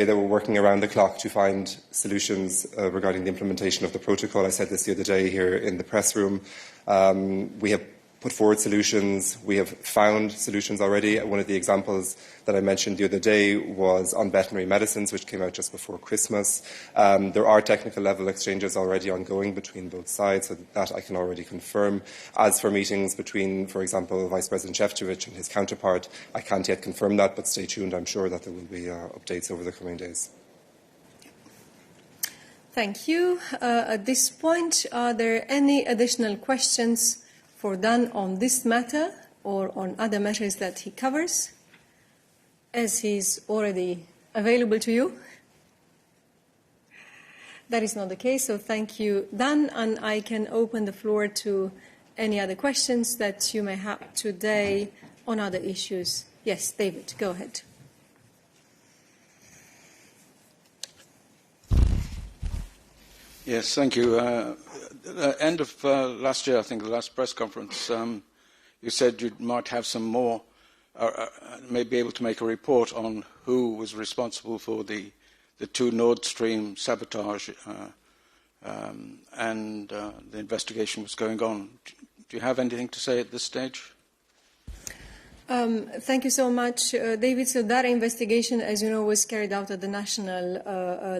That we're working around the clock to find solutions regarding the implementation of the protocol. I said this the other day here in the press room. We have put forward solutions. We have found solutions already. One of the examples that I mentioned the other day was on veterinary medicines, which came out just before Christmas. There are technical level exchanges already ongoing between both sides, so that I can already confirm. As for meetings between, for example, Vice President Šefčovič and his counterpart, I can't yet confirm that, but stay tuned. I'm sure that there will be updates over the coming days. Thank you. At this point, are there any additional questions for Dan on this matter or on other matters that he covers, as he's already available to you? That is not the case, so thank you, Dan, and I can open the floor to any other questions that you may have today on other issues. Yes, David, go ahead. Yes, thank you. End of last year, I think, the last press conference, you said you might have some more, may be able to make a report on who was responsible for the two Nord Stream sabotage, and the investigation was going on. Do you have anything to say at this stage? Thank you so much, David. So that investigation, as you know, was carried out at the national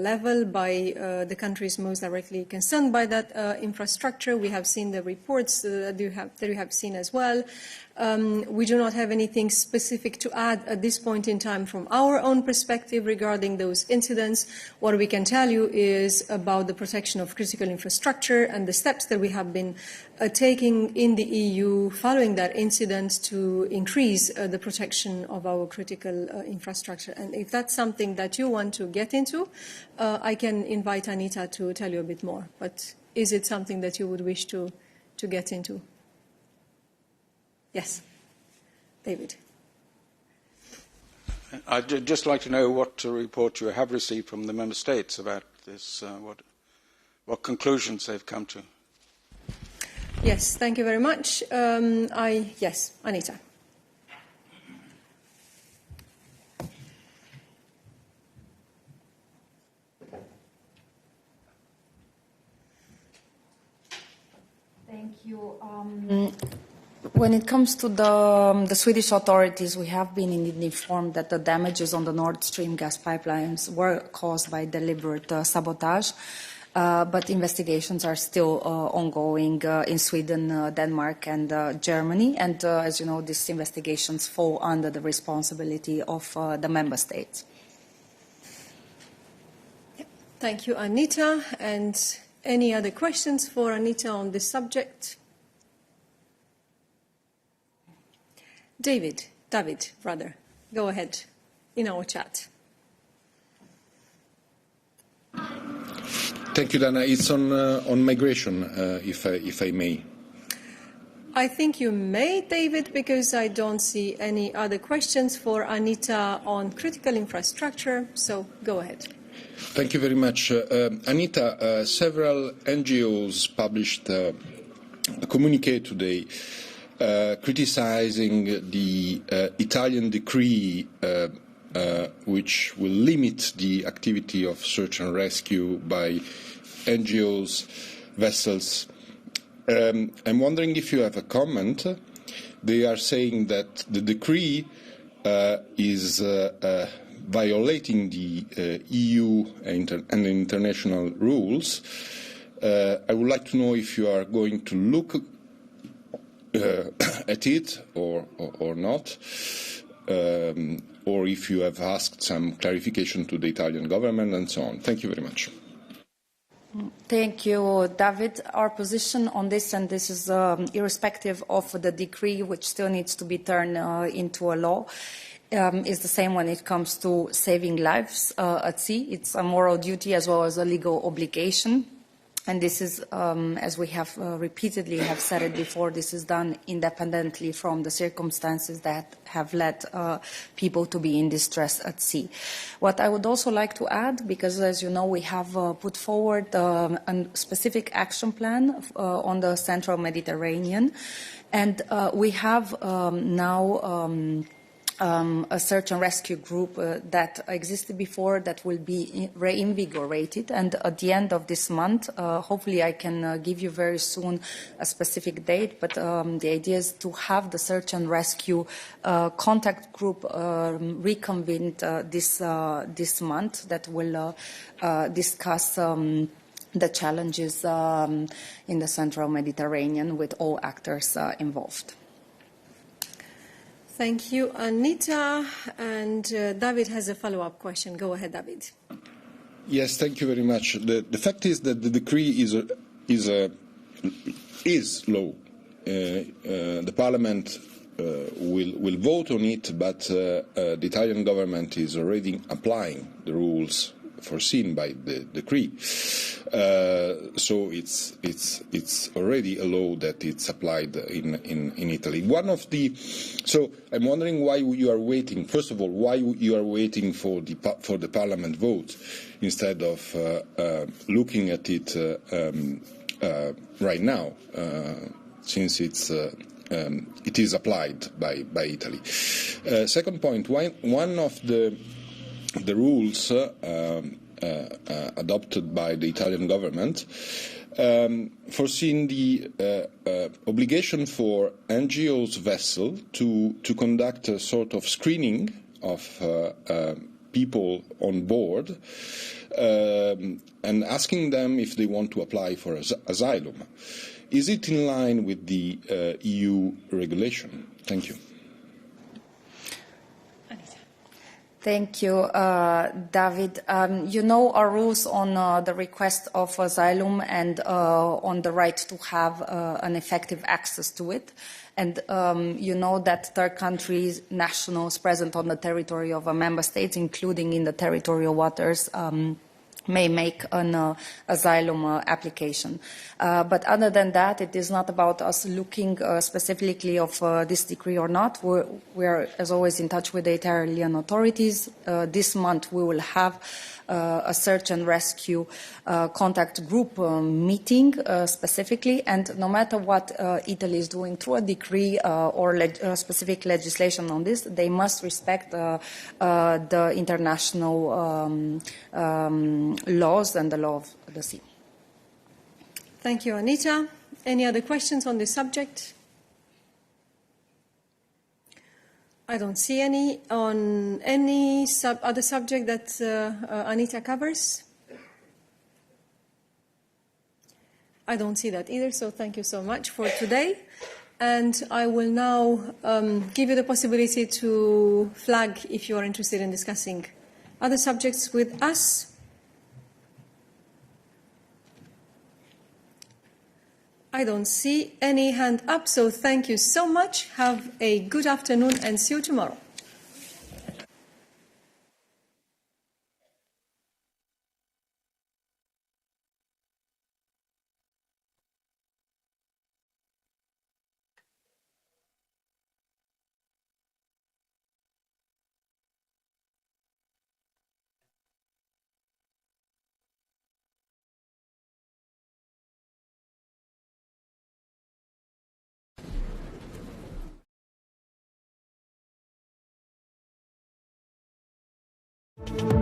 level by the countries most directly concerned by that infrastructure. We have seen the reports that you have seen as well. We do not have anything specific to add at this point in time from our own perspective regarding those incidents. What we can tell you is about the protection of critical infrastructure and the steps that we have been taking in the EU following that incident to increase the protection of our critical infrastructure. And if that's something that you want to get into, I can invite Anita to tell you a bit more. But is it something that you would wish to get into? Yes, David. I'd just like to know what report you have received from the member states about this, what conclusions they've come to. Yes, thank you very much. Yes, Anita. Thank you. When it comes to the Swedish authorities, we have been indeed informed that the damages on the Nord Stream gas pipelines were caused by deliberate sabotage, but investigations are still ongoing in Sweden, Denmark, and Germany. And as you know, these investigations fall under the responsibility of the member states. Thank you, Anita. And any other questions for Anita on this subject? David, go ahead in our chat. Thank you, Dana. It's on migration, if I may. I think you may, David, because I don't see any other questions for Anita on critical infrastructure, so go ahead. Thank you very much. Anita, several NGOs published a communique today criticizing the Italian decree which will limit the activity of search and rescue by NGOs, vessels. I'm wondering if you have a comment. They are saying that the decree is violating the EU and international rules. I would like to know if you are going to look at it or not, or if you have asked some clarification to the Italian government and so on. Thank you very much. Thank you, David. Our position on this, and this is irrespective of the decree, which still needs to be turned into a law, is the same when it comes to saving lives at sea. It's a moral duty as well as a legal obligation. And this is, as we have repeatedly have said it before, this is done independently from the circumstances that have led people to be in distress at sea. What I would also like to add, because as you know, we have put forward a specific action plan on the Central Mediterranean, and we have now a search and rescue group that existed before that will be reinvigorated. And at the end of this month, hopefully I can give you very soon a specific date, but the idea is to have the search and rescue contact group reconvened this month that will discuss the challenges in the Central Mediterranean with all actors involved. Thank you, Anita. And David has a follow-up question. Go ahead, David. Yes, thank you very much. The fact is that the decree is law. The Parliament will vote on it, but the Italian government is already applying the rules foreseen by the decree. So it's already a law that it's applied in Italy. So I'm wondering why you are waiting. First of all, why you are waiting for the Parliament vote instead of looking at it right now, since it is applied by Italy. Second point, one of the rules adopted by the Italian government foreseen the obligation for NGOs vessel to conduct a sort of screening of people on board and asking them if they want to apply for asylum. Is it in line with the EU regulation? Thank you. Thank you, David. You know our rules on the request of asylum and on the right to have an effective access to it. And you know that third countries, nationals present on the territory of a member state, including in the territorial waters, may make an asylum application. But other than that, it is not about us looking specifically of this decree or not. We're, as always, in touch with the Italian authorities. This month we will have a search and rescue contact group meeting specifically, and no matter what Italy is doing through a decree or specific legislation on this, they must respect the international laws and the law of the sea. Thank you, Anita. Any other questions on this subject? I don't see any. On any other subject that Anita covers? I don't see that either, so thank you so much for today. And I will now give you the possibility to flag if you are interested in discussing other subjects with us. I don't see any hand up, so thank you so much. Have a good afternoon and see you tomorrow. Thank you.